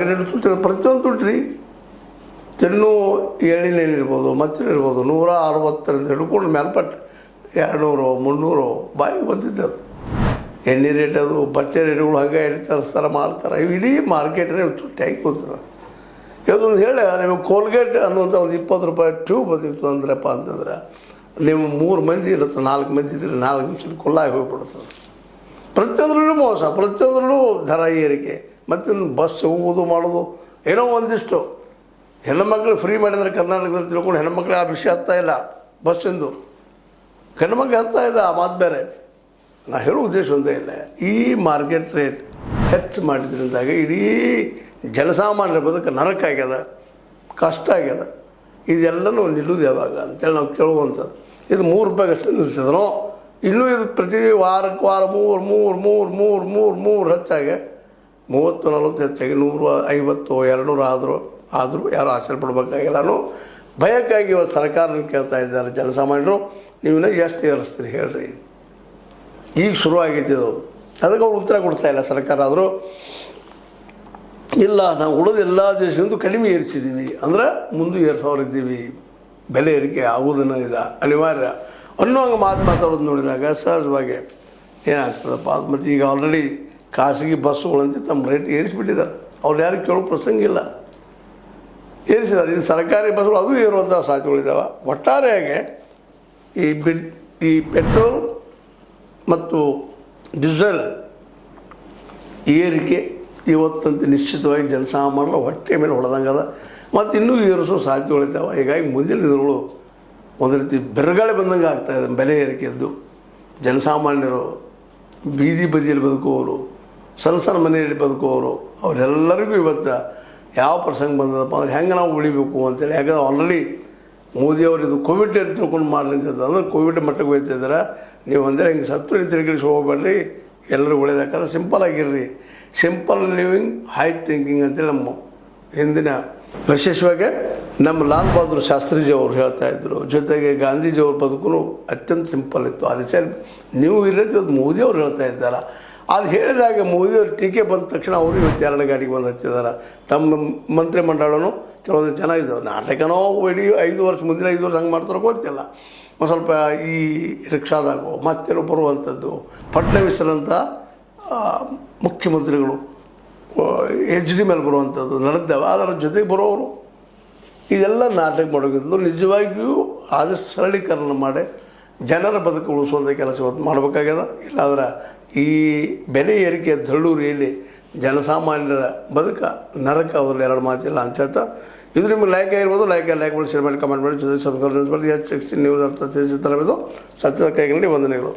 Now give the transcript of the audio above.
Market ತುಟ್ಟಿ ಪ್ರತಿಯೊಂದು ತುಟ್ಟಿ ತಿನ್ನು ಎಳ್ಳಿನೇನು ಇರ್ಬೋದು ಮತ್ತಿರ್ಬೋದು 160ರಿಂದ ಹಿಡ್ಕೊಂಡು ಮೇಲ್ಪಟ್ಟು 200 300 ಬಾಯಿಗೆ ಬಂದಿದ್ದದು. ಎಣ್ಣೆ ರೇಟ್ ಅದು ಬಟ್ಟೆ ರೇಟ್ಗಳು ಹಾಗೆ ತರಿಸ್ತಾರೆ ಮಾಡ್ತಾರೆ. ಇಡೀ ಮಾರ್ಕೆಟ್ನೇ ತುಟ್ಟಿಯಾಗಿ ಕೂತದೆ. ಇವತ್ತೊಂದು ಹೇಳಿ ನಿಮಗೆ ಕೋಲ್ಗೇಟ್ ಅನ್ನುವಂಥ ಒಂದು 20 ರೂಪಾಯಿ ಟ್ಯೂಬ್ ಬಂದಿತ್ತು ಅಂದ್ರಪ್ಪ ಅಂತಂದ್ರೆ ನೀವು 3 ಮಂದಿ ಇರುತ್ತೆ 4 ಮಂದಿ ಇದ್ದರೆ 4 ನಿಮಿಷದಲ್ಲಿ ಕೊಲ್ಲಾಗಿ ಹೋಗಿಬಿಡ್ತದೆ. ಪ್ರತಿಯೊಂದ್ರಲ್ಲೂ ಮೋಸ, ಪ್ರತಿಯೊಂದ್ರಲ್ಲೂ ದರ ಏರಿಕೆ. ಮತ್ತು ಬಸ್ ಹೋಗೋದು ಮಾಡೋದು ಏನೋ ಒಂದಿಷ್ಟು ಹೆಣ್ಣುಮಕ್ಳು ಫ್ರೀ ಮಾಡಿದರೆ ಕರ್ನಾಟಕದಲ್ಲಿ ತಿಳ್ಕೊಂಡು ಹೆಣ್ಮಕ್ಳಿಗೆ ಆ ವಿಷಯ ಹತ್ತಾ ಇಲ್ಲ. ಬಸ್ಸಿಂದು ಹೆಣ್ಮಕ್ಳಿಗೆ ಹತ್ತಾ ಇದೆ, ಆ ಮಾತು ಬೇರೆ. ನಾ ಹೇಳೋ ಉದ್ದೇಶ ಒಂದೇ ಇಲ್ಲ. ಈ ಮಾರ್ಕೆಟ್ ರೇಟ್ ಹೆಚ್ಚು ಮಾಡಿದ್ರಿಂದಾಗ ಇಡೀ ಜನಸಾಮಾನ್ಯರ ಬದುಕು ನರಕ ಆಗ್ಯದ, ಕಷ್ಟ ಆಗ್ಯದ. ಇದೆಲ್ಲನೂ ನಿಲ್ಲುವುದು ಯಾವಾಗ ಅಂತೇಳಿ ನಾವು ಕೇಳುವಂಥದ್ದು. ಇದು 3 ರೂಪಾಯಿಗಷ್ಟು ನಿಲ್ಲಿಸಿದ್ನೋ ಇನ್ನೂ ಇದು ಪ್ರತಿ ವಾರಕ್ಕೆ ವಾರ 3 ಹೆಚ್ಚಾಗಿ 30-40 ಹೆಚ್ಚಾಗಿ 150 200 ಆದರೂ ಯಾರು ಆಶ್ಚರ್ಯ ಪಡ್ಬೇಕಾಗಿಲ್ಲನೂ ಭಯಕ್ಕಾಗಿ ಇವತ್ತು ಸರ್ಕಾರನ ಕೇಳ್ತಾ ಇದ್ದಾರೆ ಜನಸಾಮಾನ್ಯರು. ನೀವಿನ್ನ ಎಷ್ಟು ಏರಿಸ್ತೀರಿ ಹೇಳ್ರಿ. ಈಗ ಶುರುವಾಗೈತಿ ಅದು. ಅದಕ್ಕೆ ಅವ್ರು ಉತ್ತರ ಕೊಡ್ತಾ ಇಲ್ಲ ಸರ್ಕಾರ. ಆದರೂ ಇಲ್ಲ ನಾವು ಉಳಿದ ಎಲ್ಲ ದೇಶದಿಂದ ಕಡಿಮೆ ಏರಿಸಿದ್ದೀವಿ ಅಂದ್ರೆ ಮುಂದೆ ಏರ್ಸೋರಿದ್ದೀವಿ, ಬೆಲೆ ಏರಿಕೆ ಆಗೋದನ್ನು ಇದು ಅನಿವಾರ್ಯ ಅನ್ನೋ ಹಂಗೆ ಮಾತಾಡೋದು ನೋಡಿದಾಗ ಸಹಜವಾಗಿ ಏನಾಗ್ತದಪ್ಪ. ಅದು ಮತ್ತು ಈಗ ಆಲ್ರೆಡಿ ಖಾಸಗಿ ಬಸ್ಸುಗಳಂತೆ ತಮ್ಮ ರೇಟ್ ಏರಿಸಿಬಿಟ್ಟಿದ್ದಾರೆ. ಅವ್ರು ಯಾರು ಕೇಳೋ ಪ್ರಸಂಗ ಇಲ್ಲ, ಏರಿಸಿದ್ದಾರೆ. ಇದು ಸರ್ಕಾರಿ ಬಸ್ಸುಗಳು ಅದು ಏರುವಂಥ ಸಾಧ್ಯತೆಗಳಿದ್ದಾವೆ. ಒಟ್ಟಾರೆಯಾಗಿ ಈ ಪೆಟ್ರೋಲ್ ಮತ್ತು ಡೀಸೆಲ್ ಏರಿಕೆ ಇವತ್ತಂತೆ ನಿಶ್ಚಿತವಾಗಿ ಜನಸಾಮಾನ್ಯರ ಹೊಟ್ಟೆ ಮೇಲೆ ಹೊಡೆದಂಗದ. ಮತ್ತು ಇನ್ನೂ ಏರಿಸೋ ಸಾಧ್ಯತೆಗಳಿದ್ದಾವೆ. ಹೀಗಾಗಿ ಮುಂದಿನ ದಿನಗಳು ಒಂದು ರೀತಿ ಬೆರಗಾಳೆ ಬಂದಂಗೆ ಆಗ್ತಾಯಿದೆ. ಬೆಲೆ ಏರಿಕೆಯದ್ದು ಜನಸಾಮಾನ್ಯರು, ಬೀದಿ ಬದಿಯಲ್ಲಿ ಬದುಕುವವರು, ಸಣ್ಣ ಮನೆಯಲ್ಲಿ ಬದುಕುವವರು ಅವರೆಲ್ಲರಿಗೂ ಇವತ್ತು ಯಾವ ಪ್ರಸಂಗ ಬಂದದಪ್ಪ ಅಂದರೆ ಹೆಂಗೆ ನಾವು ಉಳಿಬೇಕು ಅಂತೇಳಿ. ಯಾಕಂದ್ರೆ ಆಲ್ರೆಡಿ ಮೋದಿಯವರು ಇದು ಕೋವಿಡ್ ಅಂತ ತಿಳ್ಕೊಂಡು ಮಾಡಲಿಂತಿದ್ದ ಅಂದ್ರೆ ಕೋವಿಡ್ ಮಟ್ಟಕ್ಕೆ ಹೋಗ್ತಿದ್ದಾರೆ. ನೀವು ಅಂದರೆ ಹಿಂಗೆ ಸತ್ತು ತಿರುಗಿಸಿ ಹೋಗಬೇಡ್ರಿ, ಎಲ್ಲರೂ ಒಳ್ಳೇದಾಕಂದ್ರೆ ಸಿಂಪಲ್ ಆಗಿರ್ರಿ. ಸಿಂಪಲ್ ಲಿವಿಂಗ್ ಹೈ ಥಿಂಕಿಂಗ್ ಅಂತೇಳಿ ನಮ್ಮ ಹಿಂದಿನ ವಿಶೇಷವಾಗಿ ನಮ್ಮ ಲಾಲ್ ಬಹದ್ದೂರ್ ಶಾಸ್ತ್ರೀಜಿಯವರು ಹೇಳ್ತಾಯಿದ್ರು. ಜೊತೆಗೆ ಗಾಂಧೀಜಿಯವ್ರ ಬದುಕು ಅತ್ಯಂತ ಸಿಂಪಲ್ ಇತ್ತು. ಅದಕ್ಕೆ ನೀವು ಇರೋದು ಇವತ್ತು ಮೋದಿಯವ್ರು ಹೇಳ್ತಾ ಇದ್ದಾರೆ. ಅದು ಹೇಳಿದಾಗ ಮೋದಿಯವ್ರ ಟೀಕೆ ಬಂದ ತಕ್ಷಣ ಅವರು ಇವತ್ತು 2 ಗಾಡಿಗೆ ಬಂದು ಹಚ್ಚಿದ್ದಾರೆ. ತಮ್ಮ ಮಂತ್ರಿಮಂಡಲನೂ ಕೆಲವೊಂದು ಚೆನ್ನಾಗಿದ್ದಾವೆ. ನಾಟಕನೋ ಇಡೀ 5 ವರ್ಷ ಮುಂದಿನ 5 ವರ್ಷ ಹಂಗೆ ಮಾಡ್ತಾರೋ ಗೊತ್ತಿಲ್ಲ. ಒಂದು ಸ್ವಲ್ಪ ಈ ರಿಕ್ಷಾದಾಗೋ ಮತ್ತೇನೋ ಬರುವಂಥದ್ದು ಫಡ್ನವೀಸರಂಥ ಮುಖ್ಯಮಂತ್ರಿಗಳು HD ಮೇಲೆ ಬರುವಂಥದ್ದು ನಡೆದಾವೆ. ಅದರ ಜೊತೆಗೆ ಬರೋವರು ಇದೆಲ್ಲ ನಾಟಕ ಮಾಡೋಗಿದ್ದು ನಿಜವಾಗಿಯೂ ಆದಷ್ಟು ಸರಳೀಕರಣ ಮಾಡಿ ಜನರ ಬದುಕು ಉಳಿಸುವಂಥ ಕೆಲಸ ಇವತ್ತು ಮಾಡಬೇಕಾಗ್ಯದ. ಇಲ್ಲಾಂದ್ರೆ ಈ ಬೆಲೆ ಏರಿಕೆಯ ದಳ್ಳೂರಿಯಲ್ಲಿ ಜನಸಾಮಾನ್ಯರ ಬದುಕ ನರಕ ಅವರಲ್ಲಿ 2 ಮಾತಿಲ್ಲ ಅಂತ ಹೇಳ್ತಾ, ಇದು ನಿಮಗೆ ಲೈಕ್ ಆಗಿರ್ಬೋದು. ಲೈಕ್ ಮಾಡಿ, ಶೇರ್ ಮಾಡಿ, ಕಮೆಂಟ್ ಮಾಡಿ, ಜೊತೆ ಸಬ್ಸ್ಕ್ರೈಬ್ ಮಾಡಿ. H16 ನ್ಯೂಸ್ ಅರ್ಥ ತಿಳಿಸುತ್ತಾರೆ. ಸತ್ಯದ ಕೈಗಳಲ್ಲಿ ವಂದನೆಗಳು.